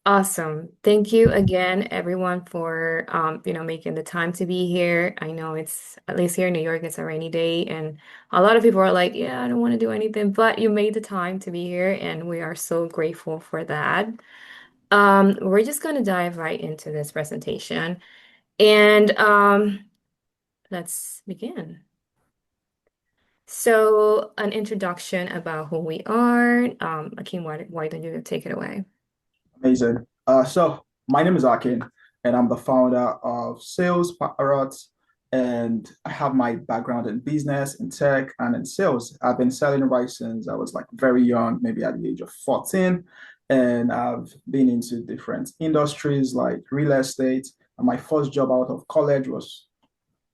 Awesome. Thank you again, everyone, for making the time to be here. I know it's at least here in New York, it's a rainy day, and a lot of people are like, "Yeah, I don't want to do anything," but you made the time to be here, and we are so grateful for that. We're just gonna dive right into this presentation, and let's begin. So, an introduction about who we are. Akeem, why don't you take it away? Amazing. So my name is Akin, and I'm the founder of SalesParrot, and I have my background in business, in tech, and in sales. I've been selling rice since I was like very young, maybe at the age of 14, and I've been into different industries like real estate. And my first job out of college was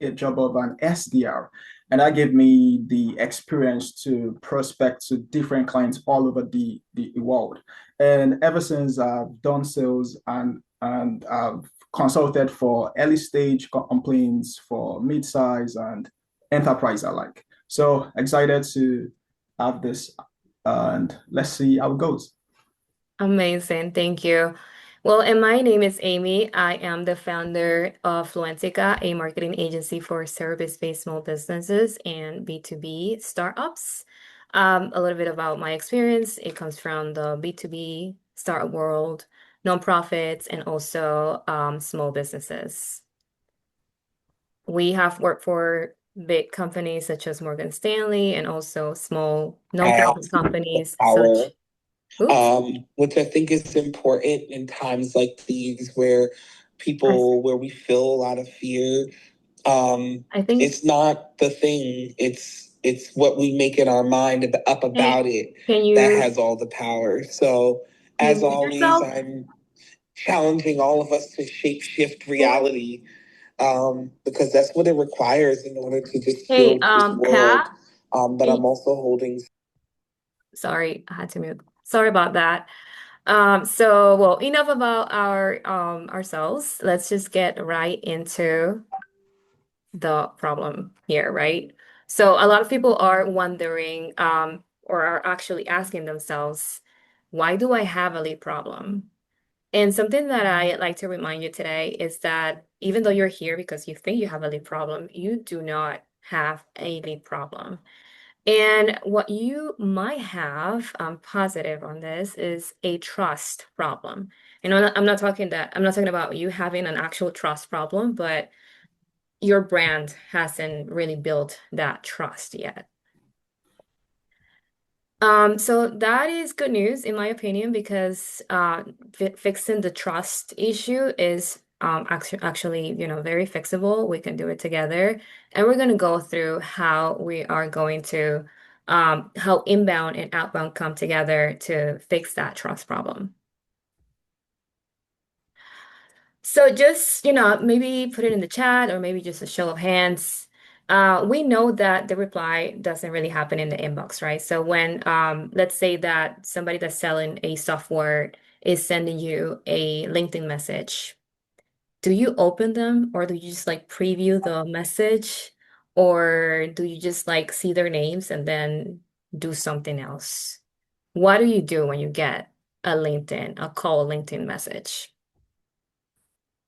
a job of an SDR. And that gave me the experience to prospect to different clients all over the world. And ever since I've done sales and I've consulted for early stage complaints for mid-size and enterprise alike. So excited to have this and let's see how it goes. Amazing. Thank you. Well, and my name is Amy. I am the founder of Fluentica, a marketing agency for service-based small businesses and B2B startups. A little bit about my experience. It comes from the B2B startup world, nonprofits, and also small businesses. We have worked for big companies such as Morgan Stanley and also small Have nonprofit companies power, such, oops. which I think is important in times like these where where we feel a lot of fear. I think, It's not the thing, it's what we make in our mind up hey, about it can that you has all the power. So, can you as mute always, yourself? I'm challenging all of us to shape shift Hey, reality because that's what it requires in order to just hey, heal this Kat, world. But can I'm you, also holding. sorry, I had to mute. Sorry about that. Well, enough about ourselves. Let's just get right into the problem here, right? So a lot of people are wondering, or are actually asking themselves, why do I have a lead problem? And something that I like to remind you today is that even though you're here because you think you have a lead problem, you do not have a lead problem. And what you might have, positive on this, is a trust problem. I'm not talking about you having an actual trust problem, but your brand hasn't really built that trust yet. So that is good news in my opinion because fi fixing the trust issue is actually, very fixable. We can do it together, and we're going to go through how we are going to how inbound and outbound come together to fix that trust problem. So just, maybe put it in the chat or maybe just a show of hands. We know that the reply doesn't really happen in the inbox, right? So when, let's say that somebody that's selling a software is sending you a LinkedIn message, do you open them or do you just like preview the message or do you just like see their names and then do something else? What do you do when you get a call LinkedIn message?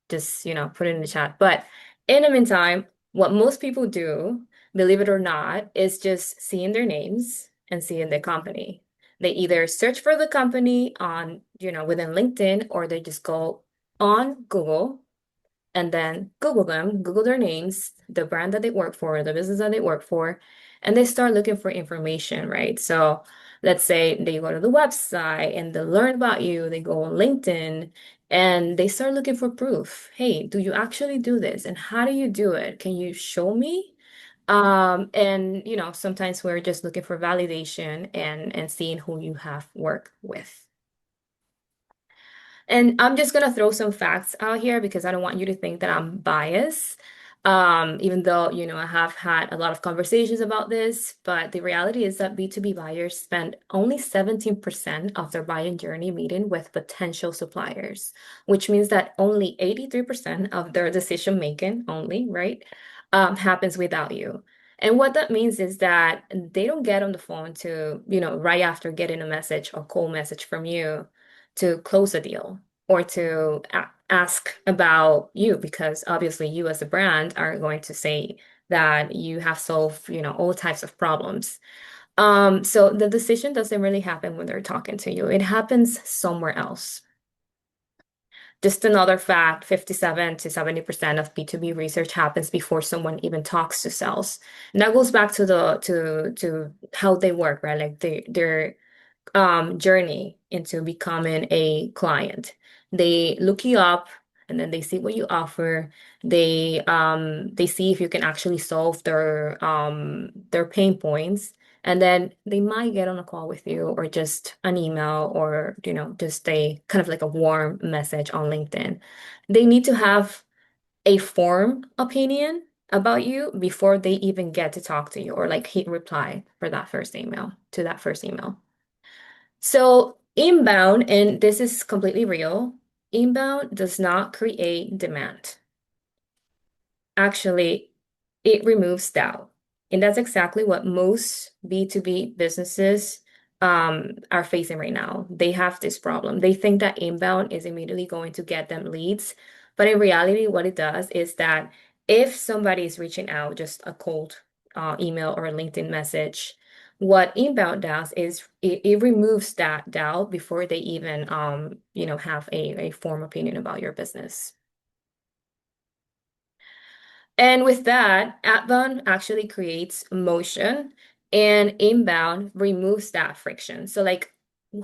Just, put it in the chat. But in the meantime, what most people do, believe it or not, is just seeing their names and seeing their company. They either search for the company on, within LinkedIn, or they just go on Google and then Google them, Google their names, the brand that they work for, the business that they work for, and they start looking for information, right? So let's say they go to the website and they learn about you, they go on LinkedIn and they start looking for proof. Hey, do you actually do this? And how do you do it? Can you show me? And sometimes we're just looking for validation and seeing who you have worked with. And I'm just gonna throw some facts out here because I don't want you to think that I'm biased. Even though, I have had a lot of conversations about this, but the reality is that B2B buyers spend only 17% of their buying journey meeting with potential suppliers, which means that only 83% of their decision making only, right, happens without you. And what that means is that they don't get on the phone to, right after getting a message or call message from you to close a deal or to ask about you, because obviously you as a brand are going to say that you have solved, all types of problems. So the decision doesn't really happen when they're talking to you. It happens somewhere else. Just another fact, 57 to 70% of B2B research happens before someone even talks to sales. And that goes back to the to how they work, right? Like their journey into becoming a client. They look you up and then they see what you offer. They see if you can actually solve their pain points. And then they might get on a call with you or just an email or, just a kind of like a warm message on LinkedIn. They need to have a form opinion about you before they even get to talk to you or like hit reply for that first email to that first email. So inbound, and this is completely real, inbound does not create demand. Actually, it removes doubt. And that's exactly what most B2B businesses are facing right now. They have this problem. They think that inbound is immediately going to get them leads. But in reality, what it does is that if somebody is reaching out, just a cold email or a LinkedIn message, what inbound does is it removes that doubt before they even have a form opinion about your business. And with that, outbound actually creates motion and inbound removes that friction. So like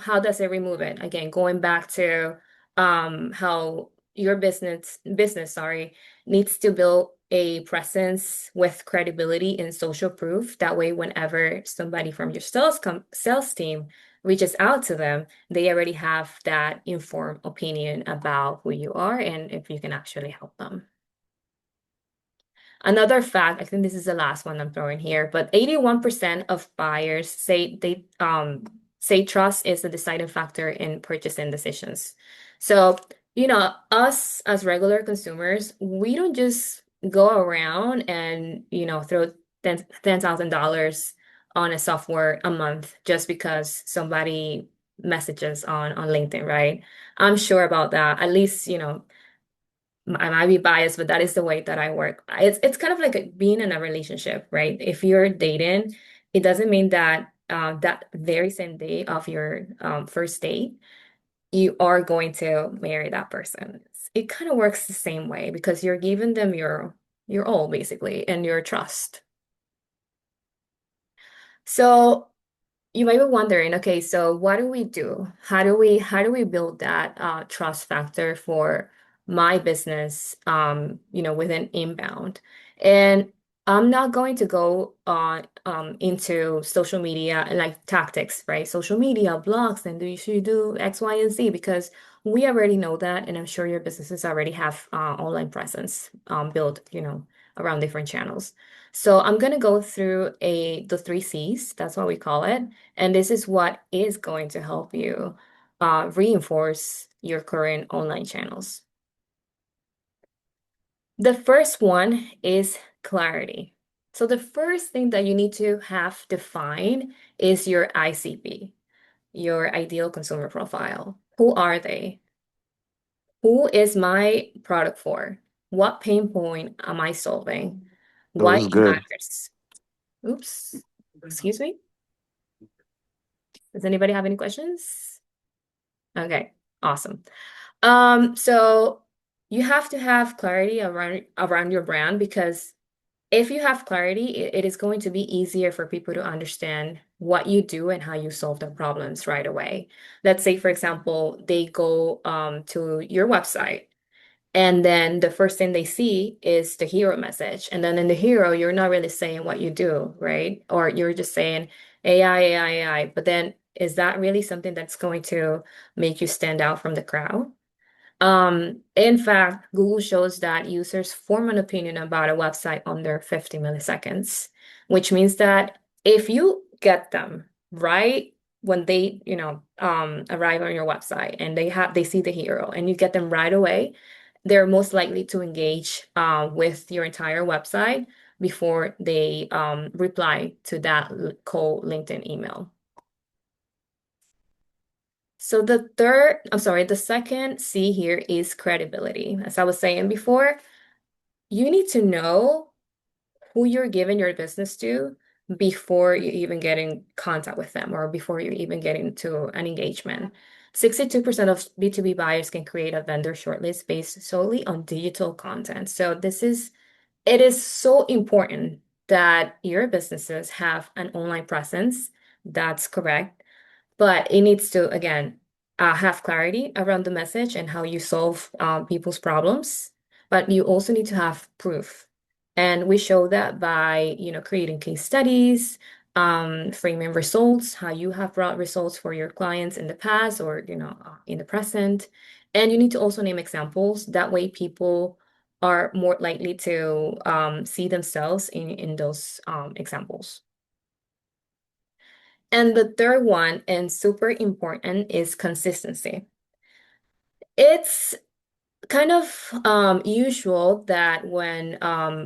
how does it remove it? Again, going back to how your business, sorry, needs to build a presence with credibility and social proof. That way, whenever somebody from your sales team reaches out to them, they already have that informed opinion about who you are and if you can actually help them. Another fact, I think this is the last one I'm throwing here, but 81% of buyers say trust is the deciding factor in purchasing decisions. So, us as regular consumers, we don't just go around and, throw $10,000 on a software a month just because somebody messages on LinkedIn, right? I'm sure about that. At least, I might be biased, but that is the way that I work. It's kind of like being in a relationship, right? If you're dating, it doesn't mean that that very same day of your first date, you are going to marry that person. It kind of works the same way because you're giving them your all basically and your trust. So you might be wondering, okay, so what do we do? How do we build that trust factor for my business, within inbound? And I'm not going to go into social media and like tactics, right? Social media, blogs, and you should do X, Y, and Z because we already know that, and I'm sure your businesses already have online presence built, around different channels. So I'm gonna go through the three C's, that's what we call it. And this is what is going to help you reinforce your current online channels. The first one is clarity. So the first thing that you need to have defined is your ICP, your ideal consumer profile. Who are they? Who is my product for? What pain point am I solving? That Why was it good. matters? Oops, excuse me. Does anybody have any questions? Okay, awesome. So you have to have clarity around your brand because if you have clarity, it is going to be easier for people to understand what you do and how you solve their problems right away. Let's say, for example, they go to your website and then the first thing they see is the hero message. And then in the hero, you're not really saying what you do, right? Or you're just saying AI, AI, AI. But then is that really something that's going to make you stand out from the crowd? In fact, Google shows that users form an opinion about a website under 50 milliseconds, which means that if you get them right when they, arrive on your website and they see the hero and you get them right away, they're most likely to engage with your entire website before they reply to that cold LinkedIn email. So the second C here is credibility. As I was saying before, you need to know who you're giving your business to before you even get in contact with them or before you even get into an engagement. 62% of B2B buyers can create a vendor shortlist based solely on digital content. So it is so important that your businesses have an online presence. That's correct. But it needs to, again, have clarity around the message and how you solve people's problems. But you also need to have proof. And we show that by, creating case studies, framing results, how you have brought results for your clients in the past or, in the present. And you need to also name examples. That way people are more likely to see themselves in those examples. And the third one, and super important, is consistency. It's kind of usual that when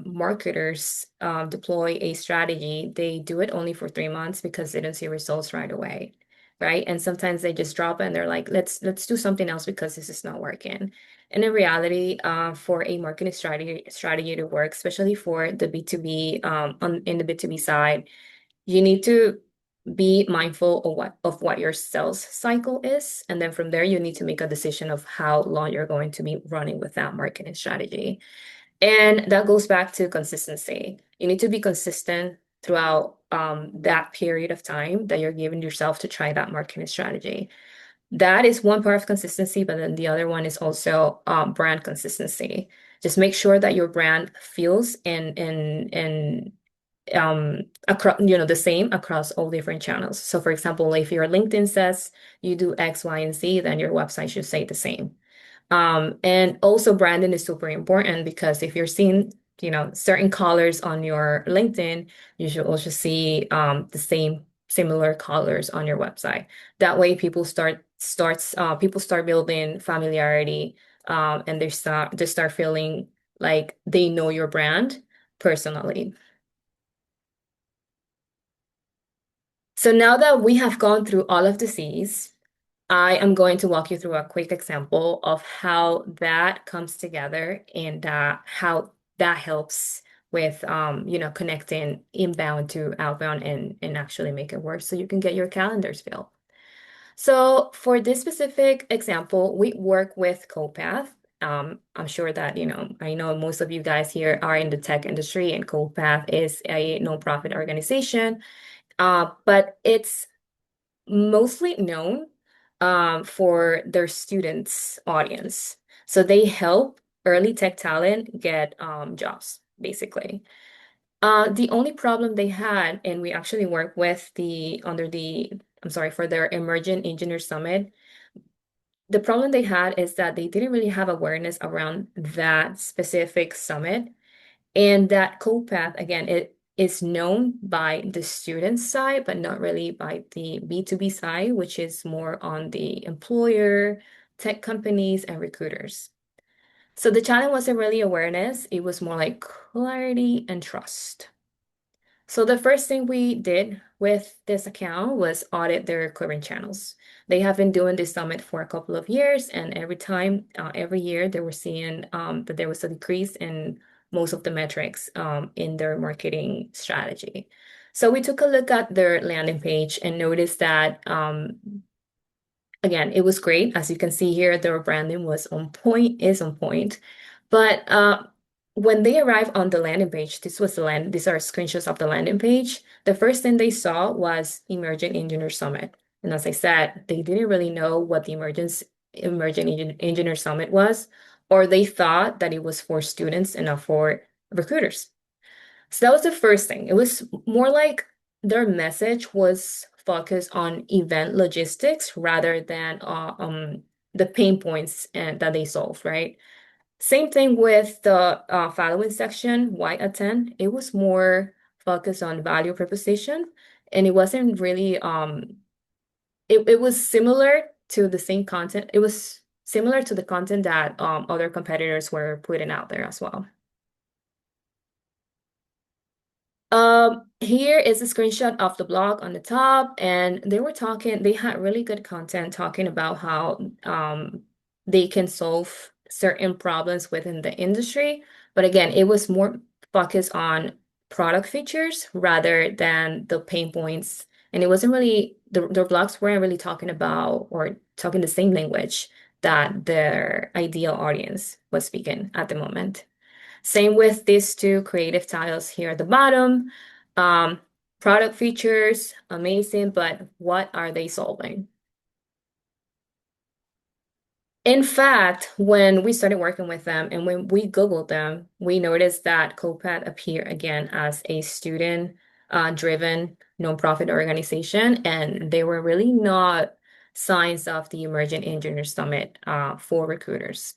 marketers deploy a strategy, they do it only for 3 months because they don't see results right away, right? And sometimes they just drop it and they're like, let's do something else because this is not working. And in reality, for a marketing strategy to work, especially for the B2B in the B2B side, you need to be mindful of what your sales cycle is, and then from there you need to make a decision of how long you're going to be running with that marketing strategy. And that goes back to consistency. You need to be consistent throughout that period of time that you're giving yourself to try that marketing strategy. That is one part of consistency, but then the other one is also brand consistency. Just make sure that your brand feels across, the same across all different channels. So for example, if your LinkedIn says you do X, Y, and Z, then your website should say the same. And also branding is super important because if you're seeing, certain colors on your LinkedIn, you should also see the same similar colors on your website. That way people start building familiarity, and they start feeling like they know your brand personally. So now that we have gone through all of the C's, I am going to walk you through a quick example of how that comes together and how that helps with connecting inbound to outbound and actually make it work so you can get your calendars filled. So for this specific example, we work with Copath. I'm sure that, I know most of you guys here are in the tech industry, and Copath is a nonprofit organization, but it's mostly known for their students' audience. So they help early tech talent get jobs, basically. The only problem they had, and we actually work with I'm sorry, for their Emerging Engineer Summit. The problem they had is that they didn't really have awareness around that specific summit. And that CoPath, again, it is known by the student side, but not really by the B2B side, which is more on the employer, tech companies, and recruiters. So the challenge wasn't really awareness, it was more like clarity and trust. So the first thing we did with this account was audit their current channels. They have been doing this summit for a couple of years, and every year, they were seeing that there was a decrease in most of the metrics in their marketing strategy. So we took a look at their landing page and noticed that again, it was great. As you can see here, their branding was on point, is on point. But when they arrived on the landing page, these are screenshots of the landing page. The first thing they saw was Emerging Engineer Summit. And as I said, they didn't really know what the Engineer Summit was, or they thought that it was for students and not for recruiters. So that was the first thing. It was more like their message was focused on event logistics rather than the pain points that they solved, right? Same thing with the following section, why attend. It was more focused on value proposition, and it wasn't really it was similar to the same content. It was similar to the content that other competitors were putting out there as well. Here is a screenshot of the blog on the top, and they had really good content talking about how they can solve certain problems within the industry. But again, it was more focused on product features rather than the pain points. And it wasn't really their blogs weren't really talking about or talking the same language that their ideal audience was speaking at the moment. Same with these two creative tiles here at the bottom. Um, Product features, amazing, but what are they solving? In fact, when we started working with them and when we Googled them, we noticed that COPAT appeared again as a student driven nonprofit organization, and they were really not signs of the Emerging Engineer Summit for recruiters.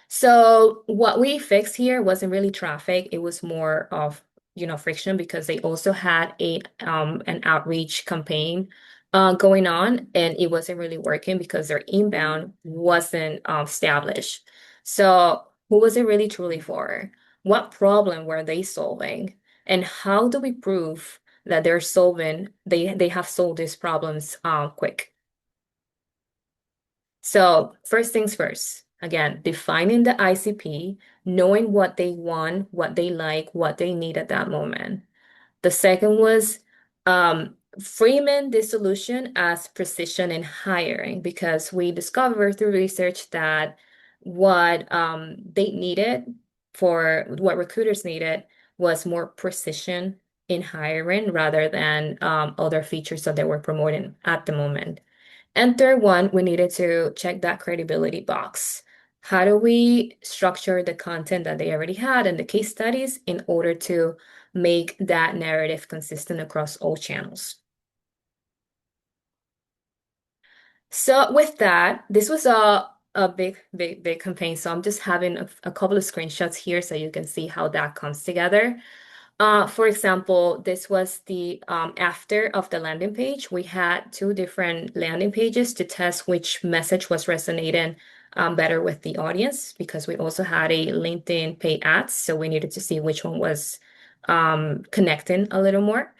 So what we fixed here wasn't really traffic. It was more of, friction because they also had an outreach campaign going on and it wasn't really working because their inbound wasn't established. So who was it really truly for? What problem were they solving? And how do we prove that they have solved these problems quick? So first things first, again, defining the ICP, knowing what they want, what they like, what they need at that moment. The second was framing the solution as precision in hiring because we discovered through research that what they needed for what recruiters needed was more precision in hiring rather than other features that they were promoting at the moment. And third one, we needed to check that credibility box. How do we structure the content that they already had and the case studies in order to make that narrative consistent across all channels? So with that, this was a big campaign. So I'm just having a couple of screenshots here so you can see how that comes together. For example, this was the after of the landing page. We had two different landing pages to test which message was resonating better with the audience because we also had a LinkedIn paid ads. So we needed to see which one was connecting a little more.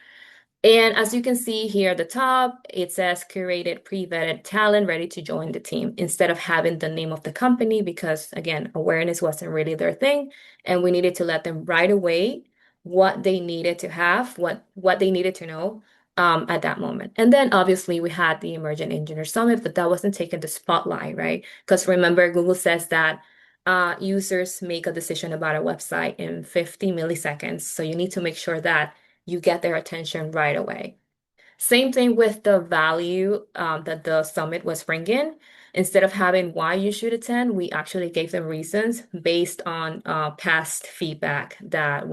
And as you can see here at the top, it says curated pre-vetted talent ready to join the team instead of having the name of the company because again, awareness wasn't really their thing. And we needed to let them right away what they needed to have, what they needed to know at that moment. And then obviously we had the Emergent Engineer Summit, but that wasn't taking the spotlight, right? Because remember, Google says that users make a decision about a website in 50 milliseconds. So you need to make sure that you get their attention right away. Same thing with the value that the summit was bringing. Instead of having why you should attend, we actually gave them reasons based on past feedback that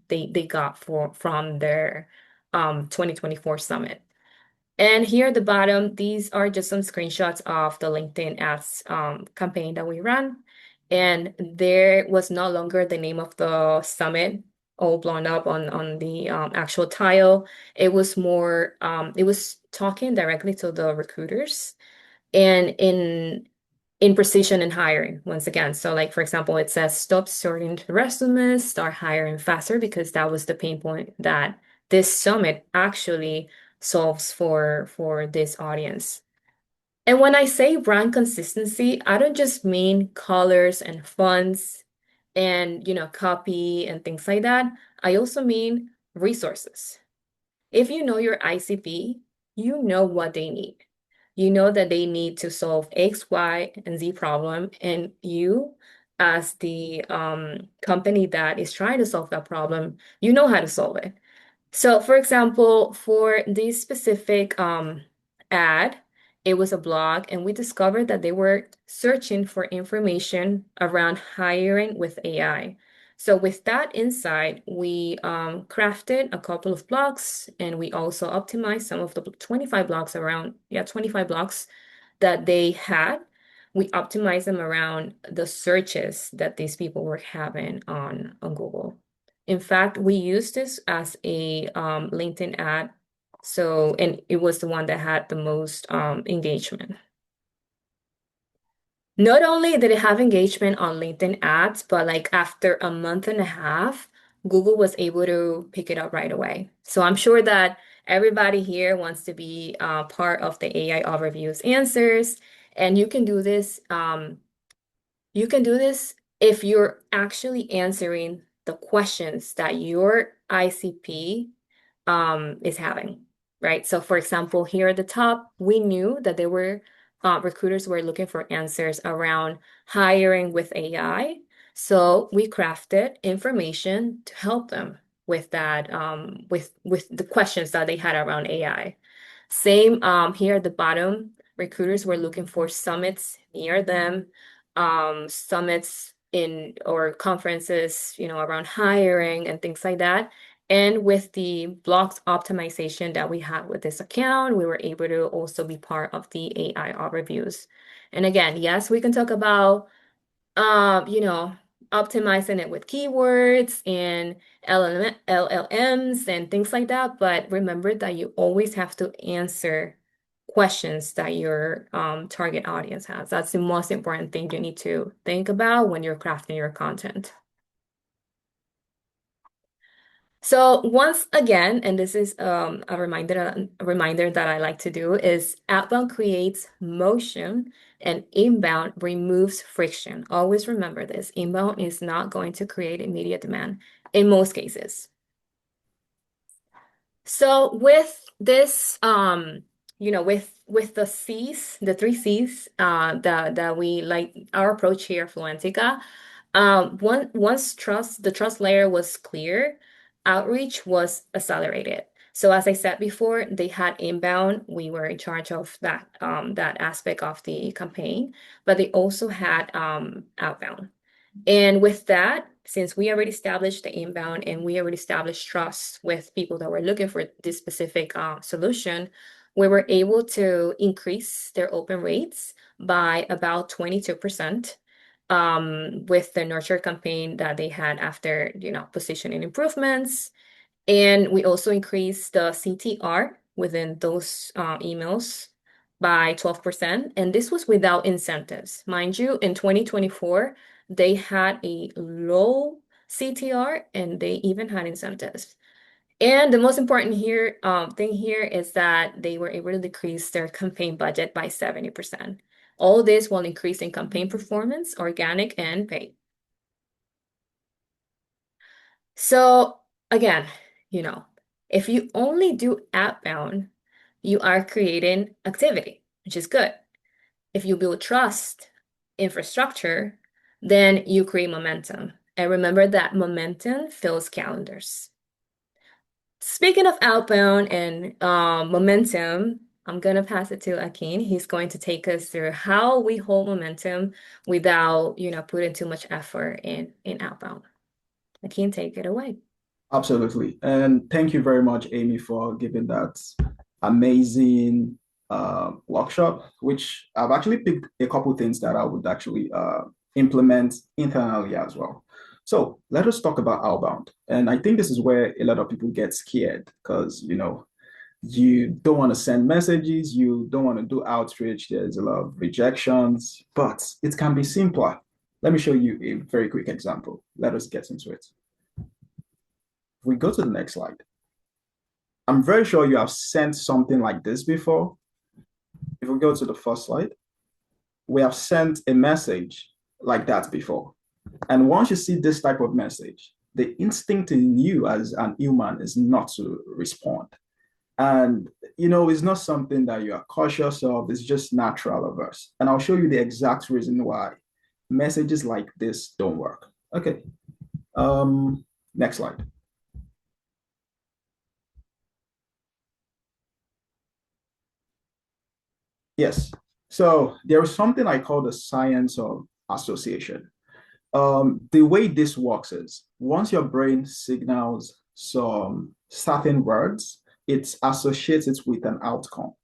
they got from their 2024 summit. And here at the bottom, these are just some screenshots of the LinkedIn ads campaign that we ran. And there was no longer the name of the summit all blown up on the actual tile. It was more, it was talking directly to the recruiters and in precision in hiring once again. So like, for example, it says stop sorting the resumes, start hiring faster because that was the pain point that this summit actually solves for this audience. And when I say brand consistency, I don't just mean colors and fonts and, copy and things like that. I also mean resources. If you know your ICP, you know what they need. You know that they need to solve X, Y, and Z problem, and you, as the company that is trying to solve that problem, you know how to solve it. So, for example, for this specific ad, it was a blog, and we discovered that they were searching for information around hiring with AI. So, with that insight, we crafted a couple of blogs, and we also optimized some of the 25 blogs around, 25 blogs that they had. We optimized them around the searches that these people were having on Google. In fact, we used this as a LinkedIn ad. So, and it was the one that had the most engagement. Not only did it have engagement on LinkedIn ads, but like after a month and a half, Google was able to pick it up right away. So I'm sure that everybody here wants to be part of the AI overviews answers, and you can do this. You can do this if you're actually answering the questions that your ICP is having, right? So, for example, here at the top, we knew that there were recruiters were looking for answers around hiring with AI. So we crafted information to help them with that, with the questions that they had around AI. Same here at the bottom, recruiters were looking for summits near them, summits in or conferences, around hiring and things like that. And with the blocks optimization that we had with this account, we were able to also be part of the AI overviews. And again, yes, we can talk about um, you know, optimizing it with keywords and LLMs and things like that. But remember that you always have to answer questions that your target audience has. That's the most important thing you need to think about when you're crafting your content. So once again, and this is a reminder that I like to do is outbound creates motion and inbound removes friction. Always remember this. Inbound is not going to create immediate demand in most cases. So with this, with the C's, the three C's, that we like our approach here, Fluentica. Once the trust layer was clear, outreach was accelerated. So as I said before, they had inbound. We were in charge of that aspect of the campaign, but they also had outbound. And with that, since we already established the inbound and we already established trust with people that were looking for this specific solution, we were able to increase their open rates by about 22% with the nurture campaign that they had after, positioning improvements. And we also increased the CTR within those emails by 12%. And this was without incentives. Mind you, in 2024, they had a low CTR and they even had incentives. And the most important thing here is that they were able to decrease their campaign budget by 70%. All this while increasing campaign performance, organic and paid. So again, you know, if you only do outbound, you are creating activity, which is good. If you build trust, infrastructure, then you create momentum. And remember that momentum fills calendars. Speaking of outbound and momentum, I'm gonna pass it to Akin. He's going to take us through how we hold momentum without, putting too much effort in outbound. Akin, take it away. Absolutely. And thank you very much, Amy, for giving that amazing workshop, which I've actually picked a couple things that I would actually implement internally as well. So let us talk about outbound. And I think this is where a lot of people get scared because, you don't want to send messages, you don't want to do outreach, there's a lot of rejections, but it can be simpler. Let me show you a very quick example. Let us get into it. If we go to the next slide, I'm very sure you have sent something like this before. If we go to the first slide, we have sent a message like that before. And once you see this type of message, the instinct in you as an human is not to respond. And, it's not something that you are cautious of, it's just natural of us. And I'll show you the exact reason why messages like this don't work. Okay. Next slide. Yes. So there is something I call the science of association. The way this works is once your brain signals some certain words, it associates it with an outcome.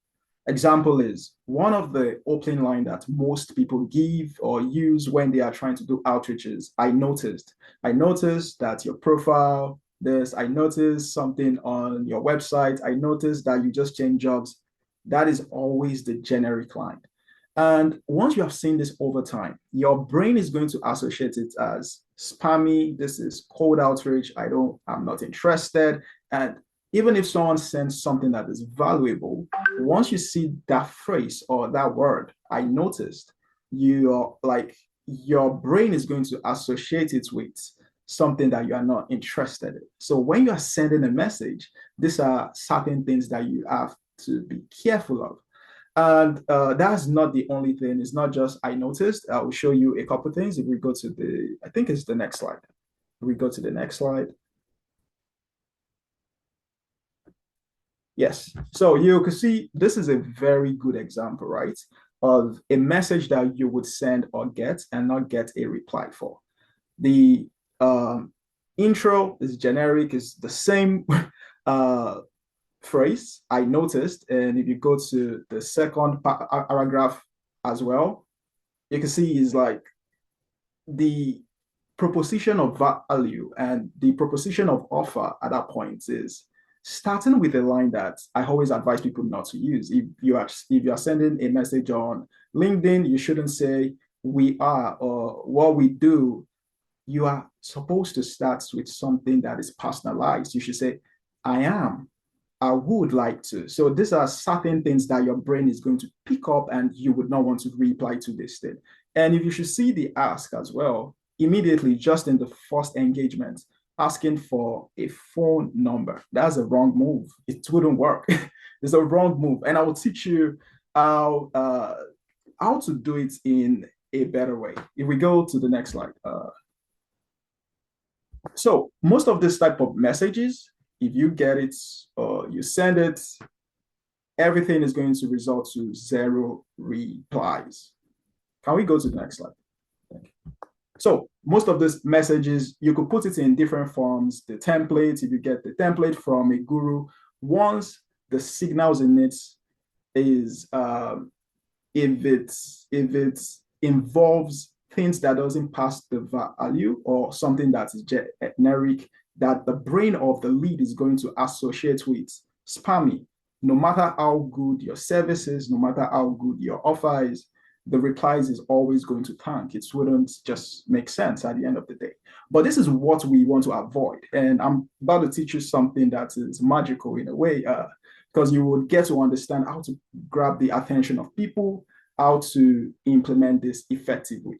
Example is one of the opening line that most people give or use when they are trying to do outreaches. I noticed that your profile, this, I noticed something on your website. I noticed that you just changed jobs. That is always the generic line. And once you have seen this over time, your brain is going to associate it as spammy. This is cold outreach. I'm not interested. And even if someone sends something that is valuable, once you see that phrase or that word, I noticed, you're like, your brain is going to associate it with something that you are not interested in. So when you are sending a message, these are certain things that you have to be careful of. And that's not the only thing. It's not just I noticed. I will show you a couple of things. If we go to I think it's the next slide. If we go to the next slide. Yes. So you can see this is a very good example, right? Of a message that you would send or get and not get a reply for. The intro is generic, is the same uh, phrase I noticed. And if you go to the second paragraph as well, you can see is like the proposition of value and the proposition of offer at that point is starting with a line that I always advise people not to use. If you are sending a message on LinkedIn, you shouldn't say we are or what we do. You are supposed to start with something that is personalized. You should say, I am. I would like to. So these are certain things that your brain is going to pick up and you would not want to reply to this thing. And if you should see the ask as well, immediately just in the first engagement, asking for a phone number, that's a wrong move. It wouldn't work. It's a wrong move. And I will teach you how, uh, how to do it in a better way. If we go to the next slide. So most of this type of messages, if you get it or you send it, everything is going to result to zero replies. Can we go to the next slide? So most of these messages, you could put it in different forms. The template, if you get the template from a guru, once the signals in it is if it involves things that doesn't pass the value or something that is generic, that the brain of the lead is going to associate with spammy. No matter how good your service is, no matter how good your offer is, the replies is always going to tank. It wouldn't just make sense at the end of the day. But this is what we want to avoid. And I'm about to teach you something that is magical in a way, because you will get to understand how to grab the attention of people, how to implement this effectively.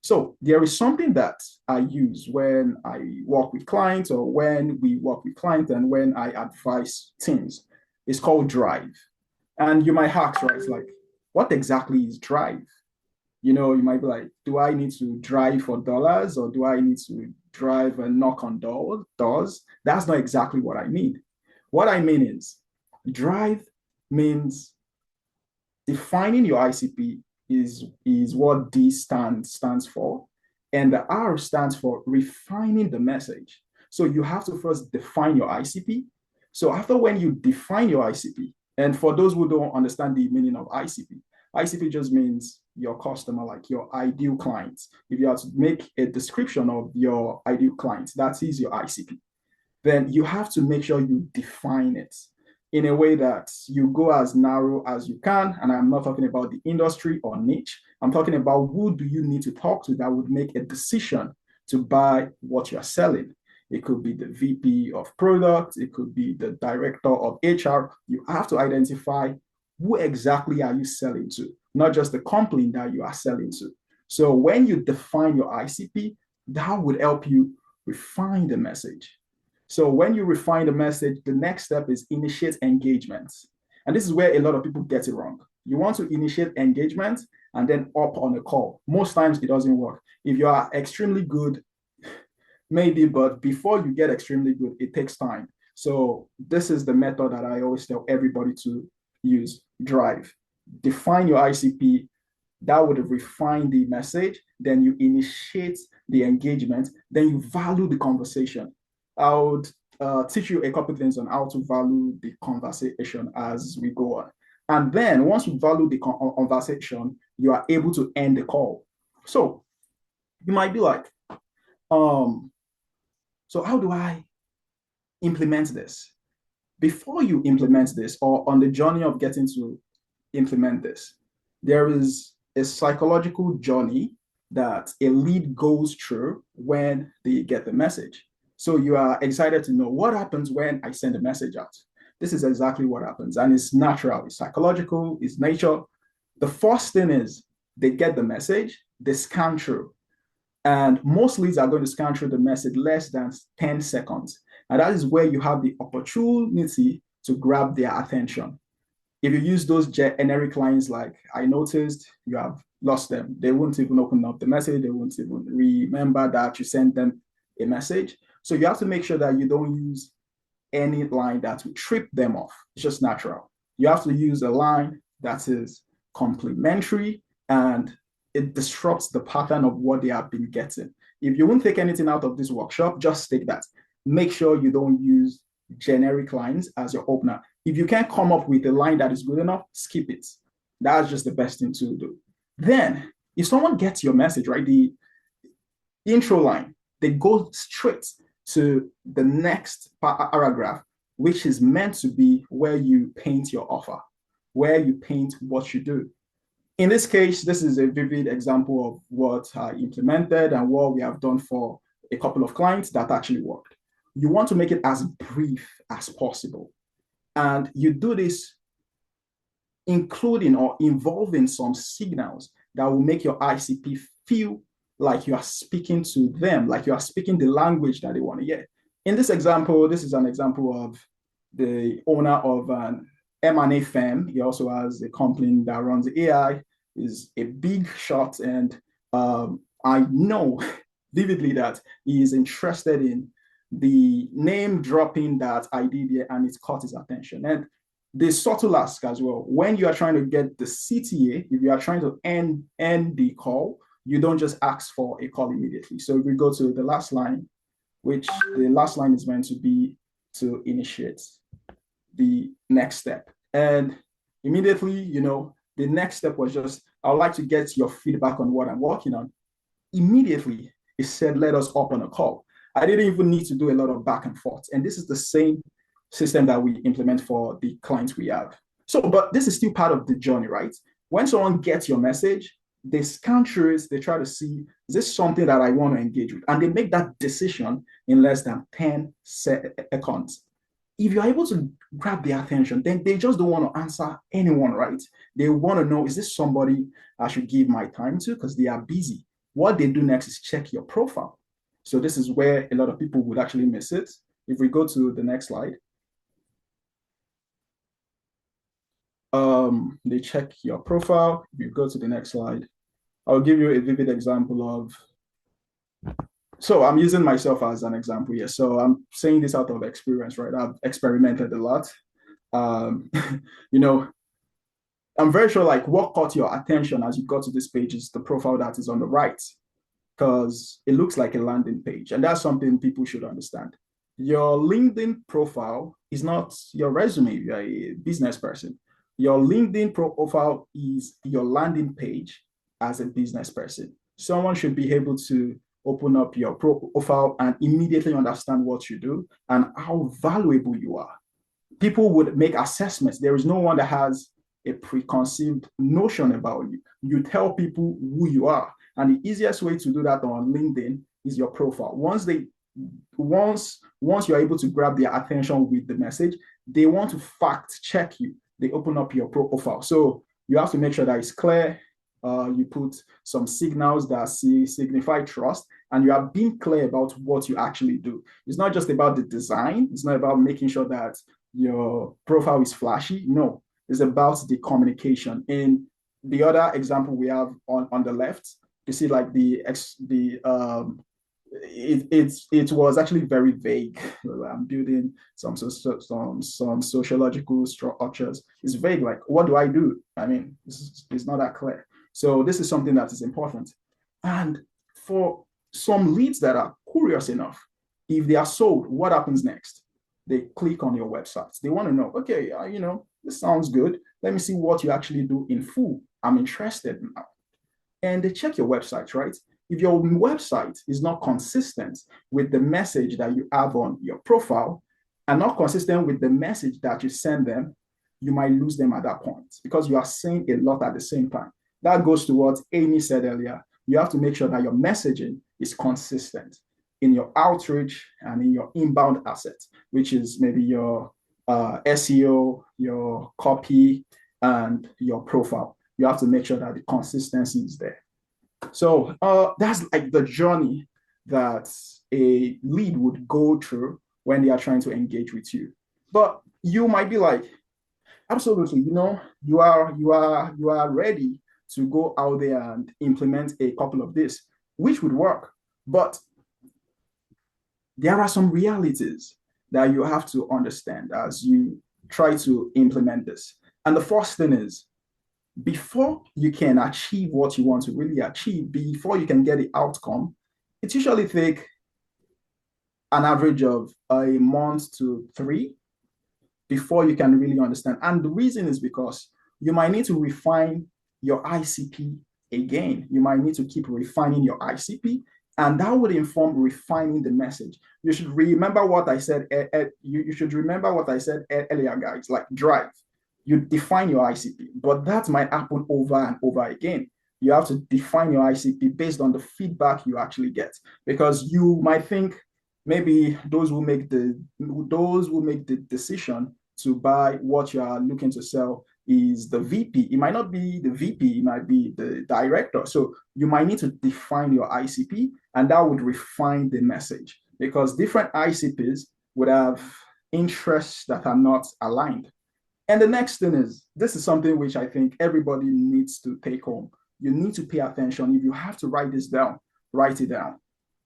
So there is something that I use when I work with clients or when we work with clients and when I advise teams. It's called drive. And you might ask, right, it's like, what exactly is drive? You might be like, do I need to drive for dollars or do I need to drive and knock on doors? That's not exactly what I mean. What I mean is drive means defining your ICP is what D stands for. And the R stands for refining the message. So you have to first define your ICP. So after when you define your ICP, and for those who don't understand the meaning of ICP, ICP just means your customer, like your ideal client. If you have to make a description of your ideal client, that is your ICP. Then you have to make sure you define it in a way that you go as narrow as you can. And I'm not talking about the industry or niche. I'm talking about who do you need to talk to that would make a decision to buy what you're selling. It could be the VP of product. It could be the director of HR. You have to identify who exactly are you selling to, not just the company that you are selling to. So when you define your ICP, that would help you refine the message. So when you refine the message, the next step is initiate engagement. And this is where a lot of people get it wrong. You want to initiate engagement and then up on a call. Most times it doesn't work. If you are extremely good, maybe, but before you get extremely good, it takes time. So this is the method that I always tell everybody to use. Drive. Define your ICP. That would refine the message. Then you initiate the engagement. Then you value the conversation. I would teach you a couple of things on how to value the conversation as we go on. And then once you value the conversation, you are able to end the call. So you might be like, so how do I implement this? Before you implement this or on the journey of getting to implement this, there is a psychological journey that a lead goes through when they get the message. So you are excited to know what happens when I send a message out. This is exactly what happens. And it's natural, it's psychological, it's nature. The first thing is they get the message, they scan through. And most leads are going to scan through the message less than 10 seconds. And that is where you have the opportunity to grab their attention. If you use those generic lines like, I noticed, you have lost them. They won't even open up the message. They won't even remember that you sent them a message. So you have to make sure that you don't use any line that will trip them off. It's just natural. You have to use a line that is complementary and it disrupts the pattern of what they have been getting. If you won't take anything out of this workshop, just take that. Make sure you don't use generic lines as your opener. If you can't come up with a line that is good enough, skip it. That's just the best thing to do. Then, if someone gets your message, right, the intro line, they go straight to the next paragraph, which is meant to be where you paint your offer, where you paint what you do. In this case, this is a vivid example of what I implemented and what we have done for a couple of clients that actually worked. You want to make it as brief as possible. And you do this including or involving some signals that will make your ICP feel like you are speaking to them, like you are speaking the language that they want to hear. In this example, this is an example of the owner of an M&A firm. He also has a company that runs AI, is a big shot, and I know vividly that he is interested in the name dropping that I did here, and it caught his attention. And the subtle ask as well, when you are trying to get the CTA, if you are trying to end the call, you don't just ask for a call immediately. So if we go to the last line, which the last line is meant to be to initiate the next step. And immediately, the next step was just, I would like to get your feedback on what I'm working on. Immediately, it said, let us hop on a call. I didn't even need to do a lot of back and forth. And this is the same system that we implement for the clients we have. So, but this is still part of the journey, right? When someone gets your message, they scan through it, they try to see, is this something that I want to engage with? And they make that decision in less than 10 seconds. If you're able to grab their attention, then they just don't want to answer anyone, right? They want to know, is this somebody I should give my time to? Because they are busy. What they do next is check your profile. So this is where a lot of people would actually miss it. If we go to the next slide, they check your profile. If you go to the next slide, I'll give you a vivid example of, so I'm using myself as an example here. So I'm saying this out of experience, right? I've experimented a lot. You know, I'm very sure like what caught your attention as you got to this page is the profile that is on the right, because it looks like a landing page. And that's something people should understand. Your LinkedIn profile is not your resume. You're a business person. Your LinkedIn profile is your landing page as a business person. Someone should be able to open up your profile and immediately understand what you do and how valuable you are. People would make assessments. There is no one that has a preconceived notion about you. You tell people who you are. And the easiest way to do that on LinkedIn is your profile. Once you're able to grab their attention with the message, they want to fact check you. They open up your profile. So you have to make sure that it's clear. You put some signals that signify trust, and you are being clear about what you actually do. It's not just about the design. It's not about making sure that your profile is flashy. No, it's about the communication. In the other example we have on the left, you see like it was actually very vague. I'm building some sociological structures. It's vague, like what do I do? I mean, it's not that clear. So this is something that is important. And for some leads that are curious enough, if they are sold, what happens next? They click on your website. They want to know, okay, this sounds good. Let me see what you actually do in full. I'm interested now. And they check your website, right? If your website is not consistent with the message that you have on your profile and not consistent with the message that you send them, you might lose them at that point because you are saying a lot at the same time. that goes to what Amy said earlier. You have to make sure that your messaging is consistent in your outreach and in your inbound assets, which is maybe your SEO, your copy, and your profile. You have to make sure that the consistency is there. So that's like the journey that a lead would go through when they are trying to engage with you. But you might be like, absolutely, you are ready to go out there and implement a couple of this, which would work. But there are some realities that you have to understand as you try to implement this. And the first thing is, before you can achieve what you want to really achieve, before you can get the outcome, it usually takes an average of a month to three before you can really understand. And the reason is because you might need to refine your ICP again. You might need to keep refining your ICP, and that would inform refining the message. You should remember what I said. You should remember what I said earlier, guys. Like drive, you define your ICP, but that might happen over and over again. You have to define your ICP based on the feedback you actually get, because you might think maybe those who make the decision to buy what you are looking to sell is the VP. It might not be the VP, it might be the director. So you might need to define your ICP, and that would refine the message, because different ICPs would have interests that are not aligned. And the next thing is, this is something which I think everybody needs to take home. You need to pay attention. If you have to write this down, write it down,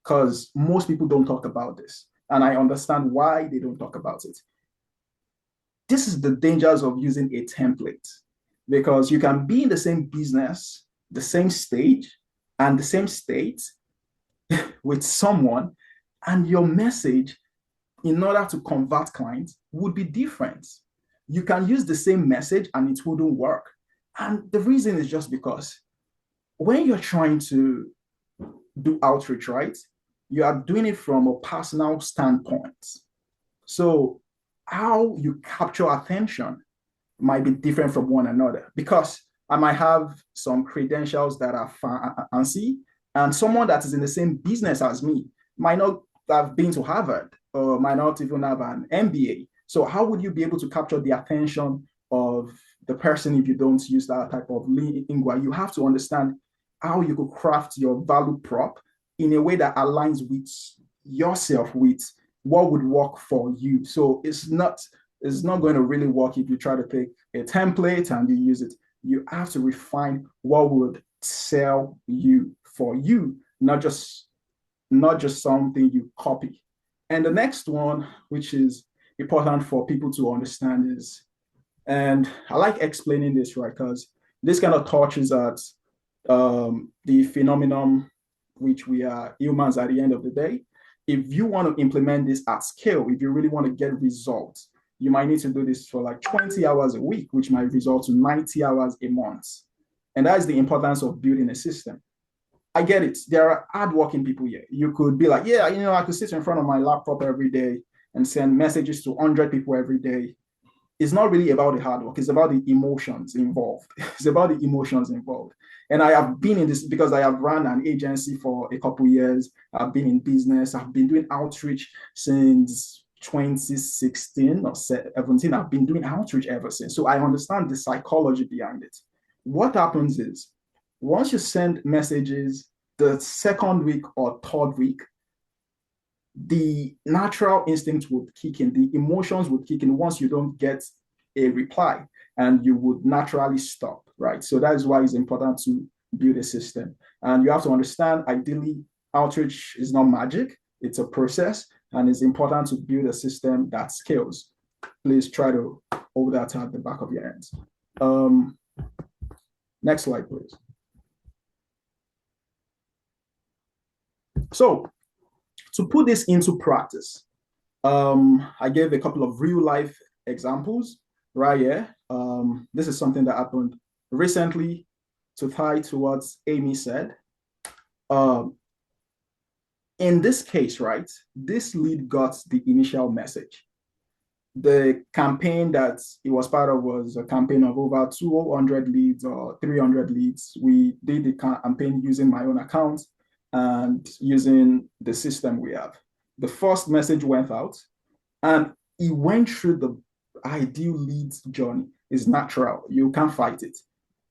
because most people don't talk about this. And I understand why they don't talk about it. This is the dangers of using a template, because you can be in the same business, the same stage, and the same state with someone, and your message, in order to convert clients, would be different. You can use the same message and it wouldn't work. And the reason is just because when you're trying to do outreach, right, you are doing it from a personal standpoint. So how you capture attention might be different from one another, because I might have some credentials that are fancy, and someone that is in the same business as me might not have been to Harvard or might not even have an MBA. So how would you be able to capture the attention of the person if you don't use that type of lingua? You have to understand how you could craft your value prop in a way that aligns with yourself, with what would work for you. So it's not going to really work if you try to take a template and you use it. You have to refine what would sell you for you, not just something you copy. And the next one, which is important for people to understand, is, and I like explaining this, right, because this kind of touches at the phenomenon which we are humans at the end of the day. If you want to implement this at scale, if you really want to get results, you might need to do this for like 20 hours a week, which might result to 90 hours a month. And that is the importance of building a system. I get it. There are hardworking people here. You could be like, yeah, I could sit in front of my laptop every day and send messages to 100 people every day. It's not really about the hard work. It's about the emotions involved. It's about the emotions involved. And I have been in this because I have run an agency for a couple of years. I've been in business. I've been doing outreach since 2016 or 17. I've been doing outreach ever since. So I understand the psychology behind it. What happens is, once you send messages the second week or third week, the natural instinct would kick in, the emotions would kick in once you don't get a reply, and you would naturally stop, right? So that is why it's important to build a system. And you have to understand, ideally, outreach is not magic, it's a process, and it's important to build a system that scales. Please try to hold that at the back of your hands. Next slide, please. So to put this into practice, I gave a couple of real life examples right here. This is something that happened recently, to tie to what Amy said. In this case, right, this lead got the initial message. The campaign that it was part of was a campaign of over 200 leads or 300 leads. We did the campaign using my own account and using the system we have. The first message went out and it went through the ideal leads journey. It's natural. You can't fight it.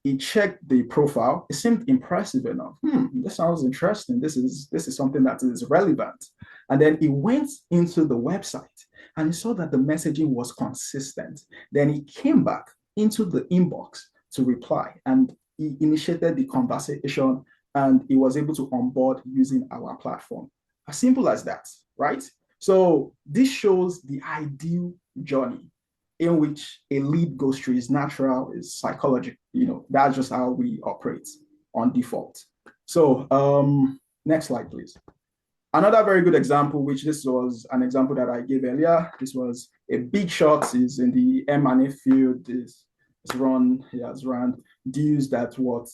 He checked the profile. It seemed impressive enough. This sounds interesting. This is something that is relevant. And then he went into the website and he saw that the messaging was consistent. Then he came back into the inbox to reply and he initiated the conversation and he was able to onboard using our platform. As simple as that, right? So this shows the ideal journey in which a lead goes through is natural, is psychological. That's just how we operate on default. So next slide, please. Another very good example, which this was an example that I gave earlier. This was a big shot, is in the M&A field. He has run deals that worth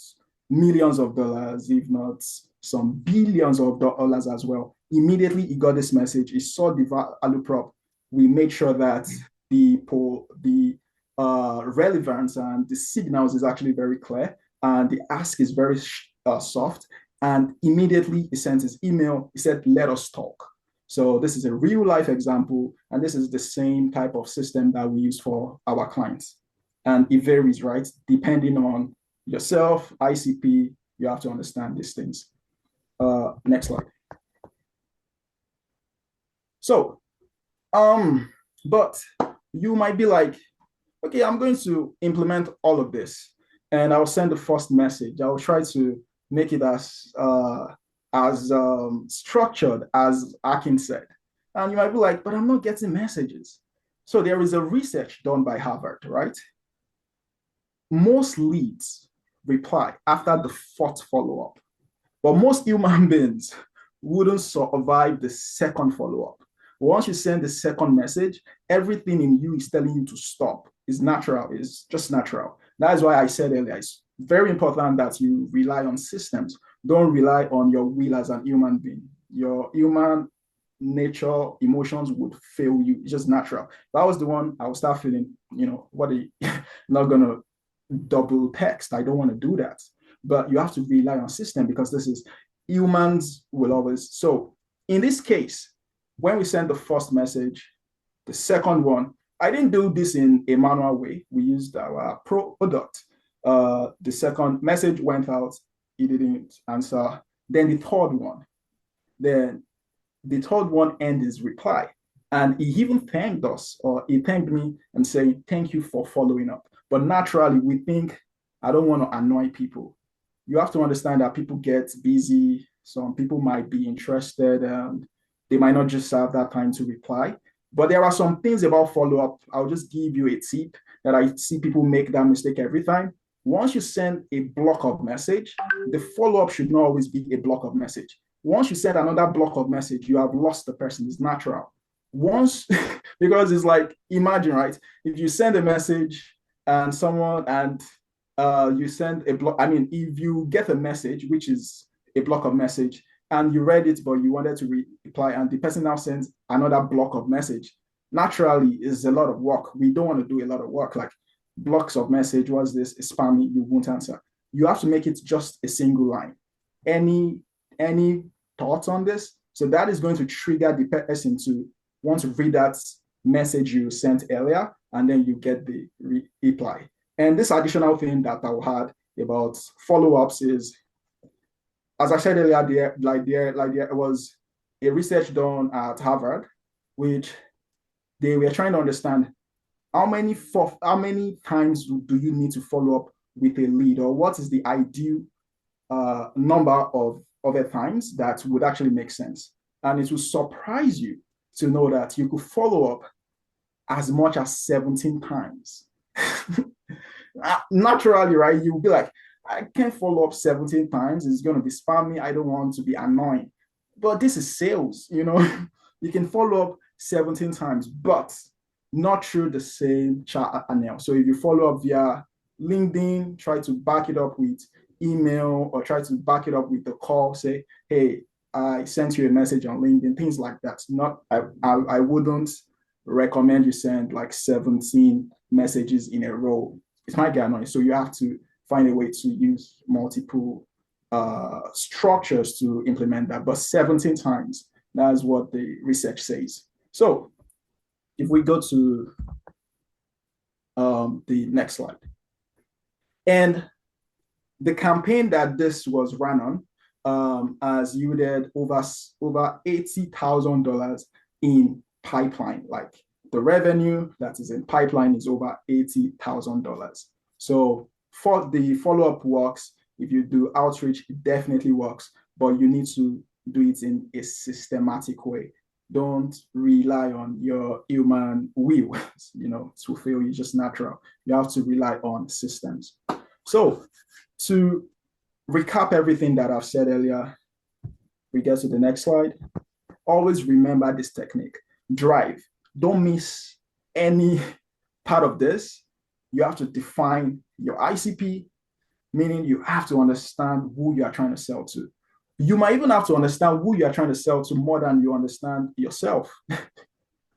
millions of dollars, if not some billions of dollars as well. Immediately he got this message. He saw the value prop. We made sure that the relevance and the signals is actually very clear, and the ask is very soft. And immediately he sent his email. He said, "Let us talk." So this is a real life example, and this is the same type of system that we use for our clients. And it varies, right? Depending on yourself, ICP, you have to understand these things. Next slide. So, but you might be like, okay, I'm going to implement all of this, and I'll send the first message. I'll try to make it as structured as Akin said. And you might be like, but I'm not getting messages. So there is a research done by Harvard, right? Most leads reply after the fourth follow-up, but most human beings wouldn't survive the second follow-up. Once you send the second message, everything in you is telling you to stop. It's natural. It's just natural. That is why I said earlier, it's very important that you rely on systems. Don't rely on your will as an human being. Your human nature, emotions would fail you. It's just natural. If I was the one, I would start feeling, what are you not gonna double text. I don't want to do that. But you have to rely on system because this is humans will always. So in this case, when we send the first message, the second one, I didn't do this in a manual way. We used our product. The second message went out, he didn't answer. Then the third one ended his reply. And he even thanked us, or he thanked me and saying, "Thank you for following up." But naturally, we think, I don't want to annoy people. You have to understand that people get busy. Some people might be interested and they might not just have that time to reply. But there are some things about follow-up. I'll just give you a tip that I see people make that mistake every time. Once you send a block of message, the follow-up should not always be a block of message. Once you send another block of message, you have lost the person. It's natural. Once, because it's like, imagine, right? If you send a message and you send a block, if you get a message, which is a block of message, and you read it, but you wanted to reply, and the person now sends another block of message, naturally, is a lot of work. We don't want to do a lot of work. Like blocks of message, what's this? It's spammy, you won't answer. You have to make it just a single line. Any thoughts on this? So that is going to trigger the person to want to read that message you sent earlier, and then you get the reply. And this additional thing that I had about follow-ups is, as I said earlier, there was a research done at Harvard, which they were trying to understand how many times do you need to follow up with a lead, or what is the ideal number of other times that would actually make sense. And it will surprise you to know that you could follow up as much as 17 times. Naturally, right? You'll be like, I can't follow up 17 times. It's going to be spammy. I don't want to be annoying. But this is sales, You can follow up 17 times, but not through the same channel. So if you follow up via LinkedIn, try to back it up with email, or try to back it up with a call, say, "Hey, I sent you a message on LinkedIn," things like that. I wouldn't recommend you send like 17 messages in a row. It might get annoying. So you have to find a way to use multiple structures to implement that. But 17 times, that's what the research says. So if we go to the next slide. And the campaign that this was run on has yielded over $80,000 in pipeline. Like the revenue that is in pipeline is over $80,000. So for the follow-up works, if you do outreach, it definitely works, but you need to do it in a systematic way. Don't rely on your human will, to fail. It's just natural. You have to rely on systems. So to recap everything that I've said earlier, we get to the next slide. Always remember this technique. Drive. Don't miss any part of this. You have to define your ICP, meaning you have to understand who you are trying to sell to. You might even have to understand who you are trying to sell to more than you understand yourself.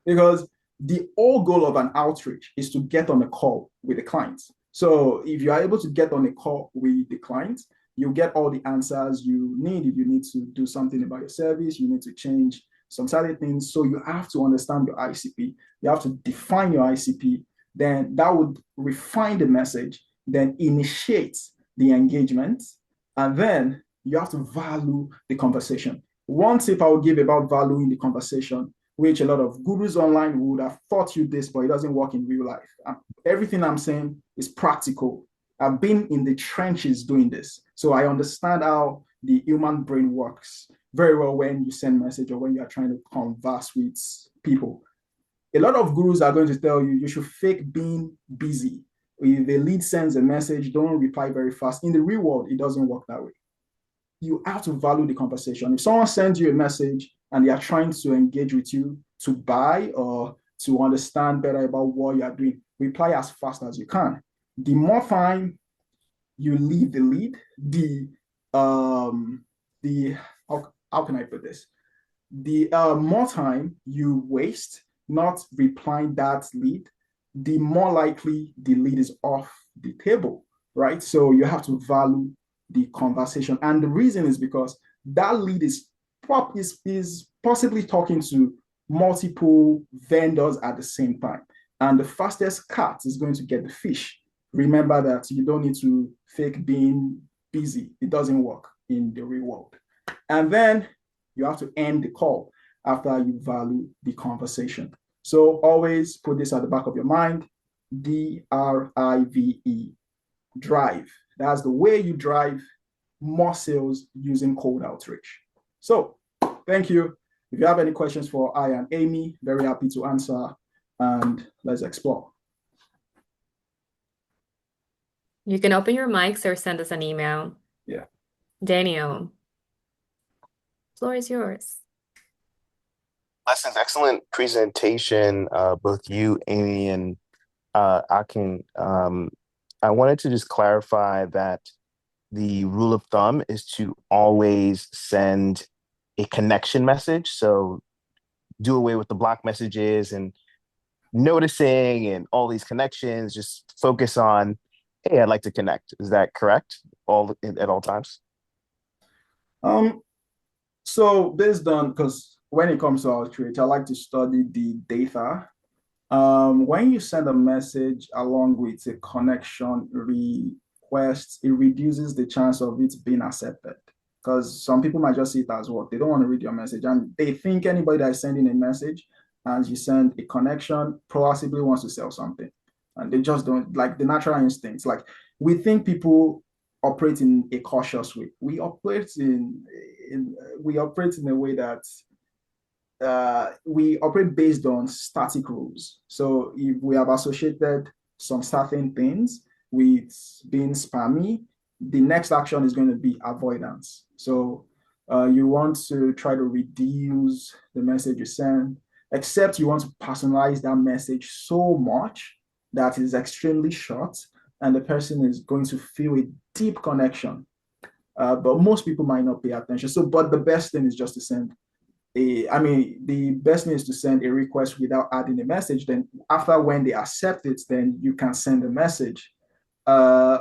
Because the whole goal of an outreach is to get on a call with the client. So if you are able to get on a call with the client, you'll get all the answers you need. If you need to do something about your service, you need to change some certain things. So you have to understand your ICP. You have to define your ICP. Then that would refine the message, then initiate the engagement, and then you have to value the conversation. One tip I will give about valuing the conversation, which a lot of gurus online would have taught you this, but it doesn't work in real life. Everything I'm saying is practical. I've been in the trenches doing this. So I understand how the human brain works very well when you send a message or when you are trying to converse with people. A lot of gurus are going to tell you should fake being busy. If a lead sends a message, don't reply very fast. In the real world, it doesn't work that way. You have to value the conversation. If someone sends you a message and they are trying to engage with you to buy or to understand better about what you are doing, reply as fast as you can. The more time you leave the lead, how can I put this? The more time you waste not replying that lead, the more likely the lead is off the table, right? So you have to value the conversation. And the reason is because that lead is possibly talking to multiple vendors at the same time. And the fastest cat is going to get the fish. Remember that you don't need to fake being busy. It doesn't work in the real world. And then you have to end the call after you value the conversation. So always put this at the back of your mind. DRIVE, drive. That's the way you drive more sales using cold outreach. So thank you. If you have any questions for I and Amy, very happy to answer, and let's explore. You can open your mics or send us an email. Yeah. Daniel, floor is yours. Lessons, excellent presentation, both you, Amy, and Akin. I wanted to just clarify that the rule of thumb is to always send a connection message. So do away with the block messages and noticing and all these connections. Just focus on, hey, I'd like to connect. Is that correct? At all times? So based on, because when it comes to outreach, I like to study the data. When you send a message along with a connection request, it reduces the chance of it being accepted. Because some people might just see it as what they don't want to read your message, and they think anybody that is sending a message and you send a connection possibly wants to sell something, and they just don't, like the natural instincts. Like we think people operate in a cautious way. We operate in a way that we operate based on static rules. So if we have associated some certain things with being spammy, the next action is going to be avoidance. So you want to try to reduce the message you send, except you want to personalize that message so much that is extremely short and the person is going to feel a deep connection. But most people might not pay attention. So, but the best thing is just to send I mean, the best thing is to send a request without adding a message. Then after when they accept it, then you can send a message.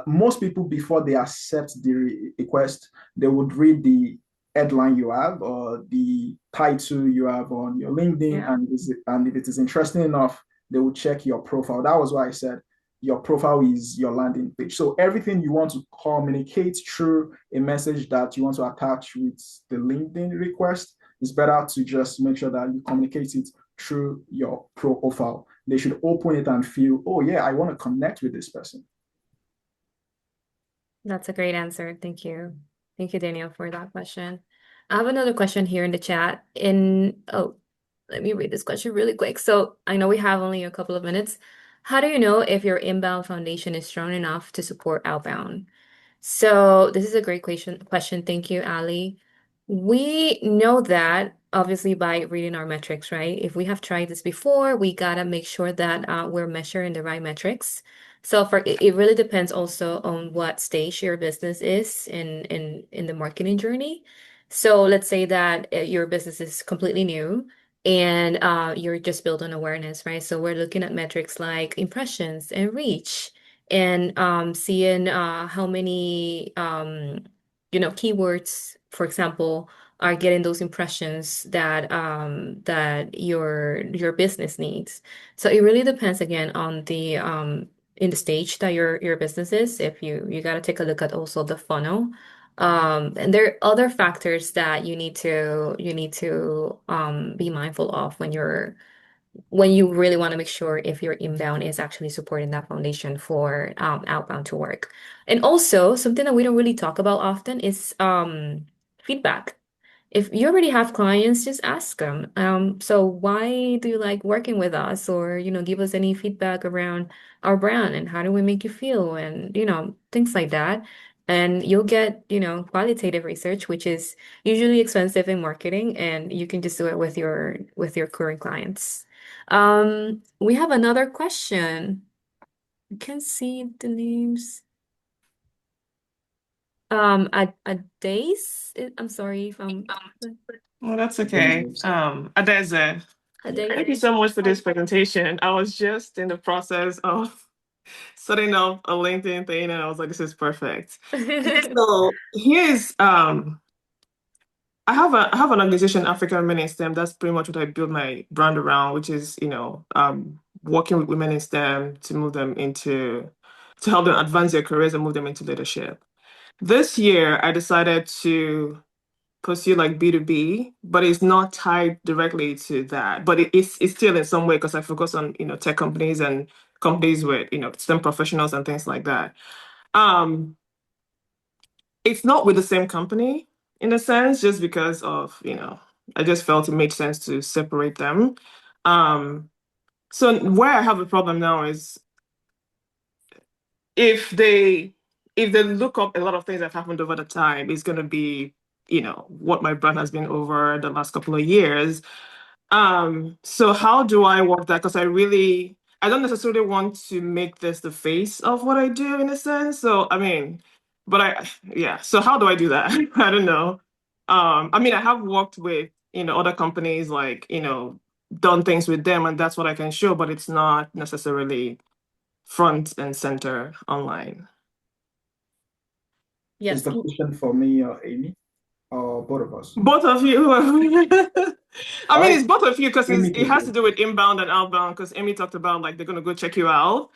Most people before they accept the request, they would read the headline you have or the title you have on your LinkedIn, Yeah. and if it is interesting enough, they will check your profile. That was why I said your profile is your landing page. So everything you want to communicate through a message that you want to attach with the LinkedIn request, it's better to just make sure that you communicate it through your profile. They should open it and feel, oh yeah, I want to connect with this person. That's a great answer. Thank you. Thank you, Daniel, for that question. I have another question here in the chat. Let me read this question really quick. So I know we have only a couple of minutes. How do you know if your inbound foundation is strong enough to support outbound? So this is a great question. Thank you, Ali. We know that obviously by reading our metrics, right? If we have tried this before, we gotta make sure that we're measuring the right metrics. So it really depends also on what stage your business is in the marketing journey. So let's say that your business is completely new and you're just building awareness, right? So we're looking at metrics like impressions and reach and seeing how many keywords, for example, are getting those impressions that your business needs. So it really depends again on the in the stage that your business is. If you got to take a look at also the funnel. And there are other factors that you need to be mindful of when you really want to make sure if your inbound is actually supporting that foundation for outbound to work. And also, something that we don't really talk about often is feedback. If you already have clients, just ask them. So why do you like working with us? Or, give us any feedback around our brand and how do we make you feel and, things like that. And you'll get, qualitative research, which is usually expensive in marketing, and you can just do it with your current clients. We have another question. I can't see the names. A days. I'm sorry if I'm Well, that's okay. Adeze, a thank day. you so much for this presentation. I was just in the process of setting up a LinkedIn thing, and I was like, this is perfect. So here's I have an organization, African Women in STEM. That's pretty much what I build my brand around, which is, working with women in STEM to move them to help them advance their careers and move them into leadership. This year, I decided to pursue like B2B, but it's not tied directly to that. But it's still in some way because I focus on, tech companies and companies with, STEM professionals and things like that. Um, it's not with the same company in a sense, just because of, I just felt it made sense to separate them. Um, so where I have a problem now is if they if they look up a lot of things that have happened over the time, it's gonna be, what my brand has been over the last couple of years. So how do I work that? Because I don't necessarily want to make this the face of what I do in a sense. So I mean, but yeah. So how do I do that? I don't know. I mean, I have worked with, other companies like, done things with them, and that's what I can show, but it's not necessarily front and center online. Is Yes. the question for me or Amy or both of us? Both of you. I All mean, right, it's both of you because Amy it can has to go. do with inbound and outbound. Because Amy talked about like they're gonna go check you out,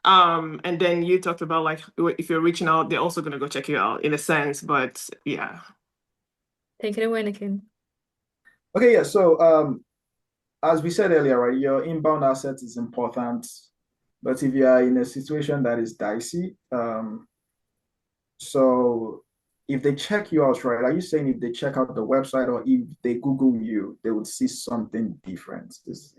and then you talked about like if you're reaching out, they're also gonna go check you out in a sense. But yeah, Take it away, Nikin. Okay, yeah. So as we said earlier, right, your inbound asset is important, but if you are in a situation that is dicey, so if they check you out, right, are you saying if they check out the website or if they Google you, they would see something different? Is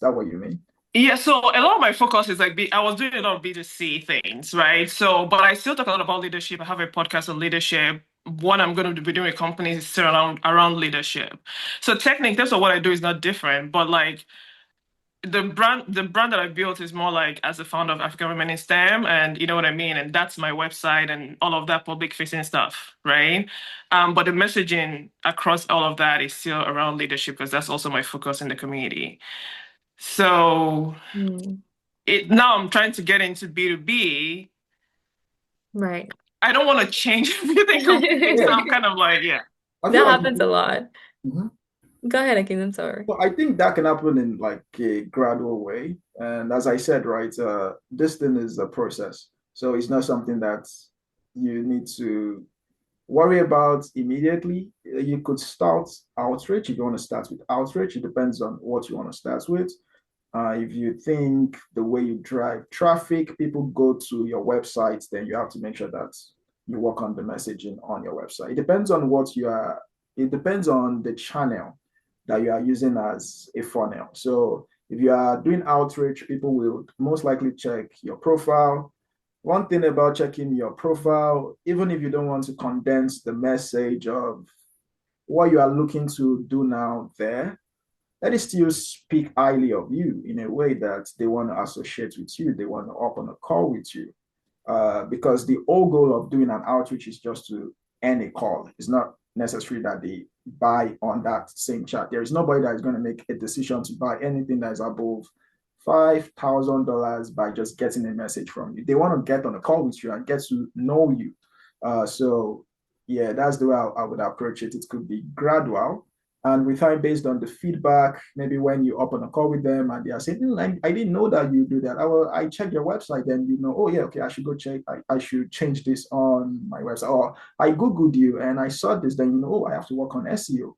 that what you mean? yeah. So a lot of my focus is like I was doing a lot of B2C things, right? So, but I still talk a lot about leadership. I have a podcast on leadership. What I'm going to be doing with companies is still around leadership. So technically, that's what I do is not different, but like the brand that I built is more like as a founder of African Women in STEM, and you know what I mean, and that's my website and all of that public facing stuff, right? But the messaging across all of that is still around leadership because that's also my focus in the community. So Mm, it now I'm trying to get into B2B. right. I don't want to change everything completely, so Yeah, I'm kind of like, yeah. I feel That like happens a lot. Mhm. Go ahead, Akin, I'm sorry. Well, I think that can happen in like a gradual way. And as I said, right, this thing is a process. So it's not something that you need to worry about immediately. You could start outreach if you want to start with outreach. It depends on what you want to start with. If you think the way you drive traffic, people go to your website, then you have to make sure that you work on the messaging on your website. It depends on what you are, it depends on the channel that you are using as a funnel. So if you are doing outreach, people will most likely check your profile. One thing about checking your profile, even if you don't want to condense the message of what you are looking to do now there, let it still speak highly of you in a way that they want to associate with you. They want to open a call with you. Because the whole goal of doing an outreach is just to end a call. It's not necessary that they buy on that same chat. There is nobody that is going to make a decision to buy anything that is above $5,000 by just getting a message from you. They want to get on a call with you and get to know you. So yeah, that's the way I would approach it. It could be gradual, and with time based on the feedback, maybe when you open a call with them and they are saying, I didn't know that you do that. I checked your website, then you know, oh yeah, okay, I should go check. I should change this on my website. Or I Googled you and I saw this, then you know, oh, I have to work on SEO.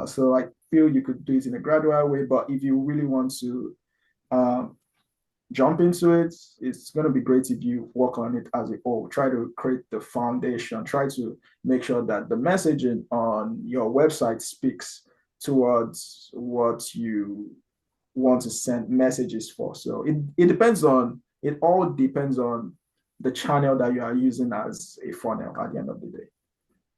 So I feel you could do it in a gradual way, but if you really want to um, jump into it, it's going to be great if you work on it as a whole. Try to create the foundation. Try to make sure that the messaging on your website speaks towards what you want to send messages for. So it all depends on the channel that you are using as a funnel at the end of the day.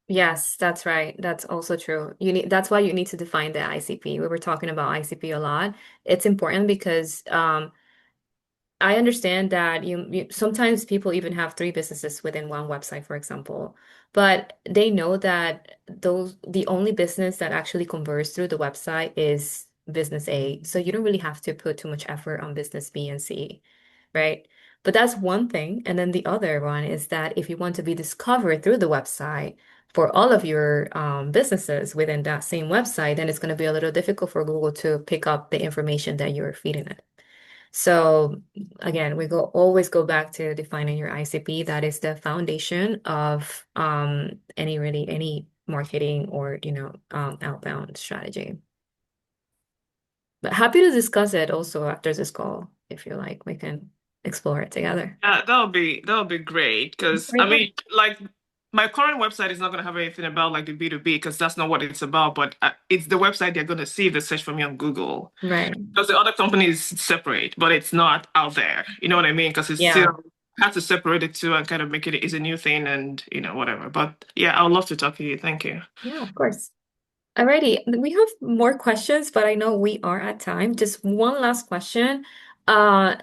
Yes, that's right. That's also true. That's why you need to define the ICP. We were talking about ICP a lot. It's important because I understand that sometimes people even have three businesses within one website, for example, but they know that the only business that actually converts through the website is business A. So you don't really have to put too much effort on business B and C, right? But that's one thing. And then the other one is that if you want to be discovered through the website for all of your businesses within that same website, then it's going to be a little difficult for Google to pick up the information that you're feeding it. So again, always go back to defining your ICP. That is the foundation of any marketing or outbound strategy. But happy to discuss it also after this call. If you like, we can explore it together. Yeah, that would be great because I Great. mean, like my current website is not going to have anything about like the B2B because that's not what it's about. But it's the website they're going to see if they search for me on Google Right. because the other company is separate, but it's not out there. You know what I mean? Because it's Yeah. still have to separate it too and kind of make it is a new thing and whatever. But yeah, I would love to talk to you. Thank you. Yeah, of course. Alrighty. We have more questions, but I know we are at time. Just one last question. Uh,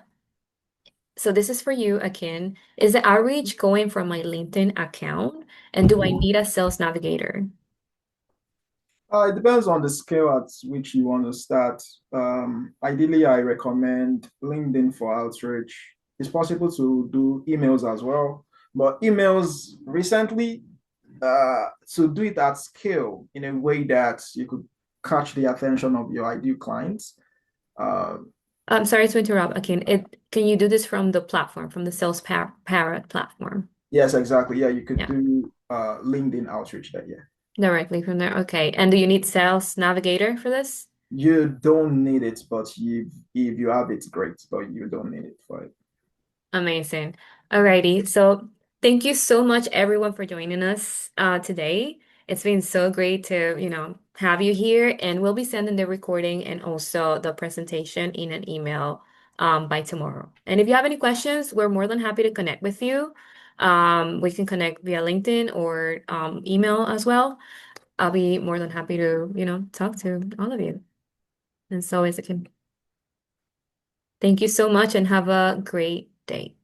So this is for you, Akin. Is the outreach going from my LinkedIn account? And do I need a sales navigator? It depends on the scale at which you want to start. Ideally, I recommend LinkedIn for outreach. It's possible to do emails as well, but emails recently, to do it at scale in a way that you could catch the attention of your ideal clients. Uh, I'm sorry to interrupt, Akin. Can you do this from the platform, from the SalesParrot platform? yes, exactly. Yeah, you could Yeah, do LinkedIn outreach there. Yeah, directly from there. Okay. And do you need sales navigator for this? you don't need it, but if you have it, great. But you don't need it for it. Amazing. Alrighty. So thank you so much, everyone, for joining us today. It's been so great to, have you here, and we'll be sending the recording and also the presentation in an email by tomorrow. And if you have any questions, we're more than happy to connect with you. We can connect via LinkedIn or email as well. I'll be more than happy to, talk to all of you. And so is it can. Thank you so much and have a great day.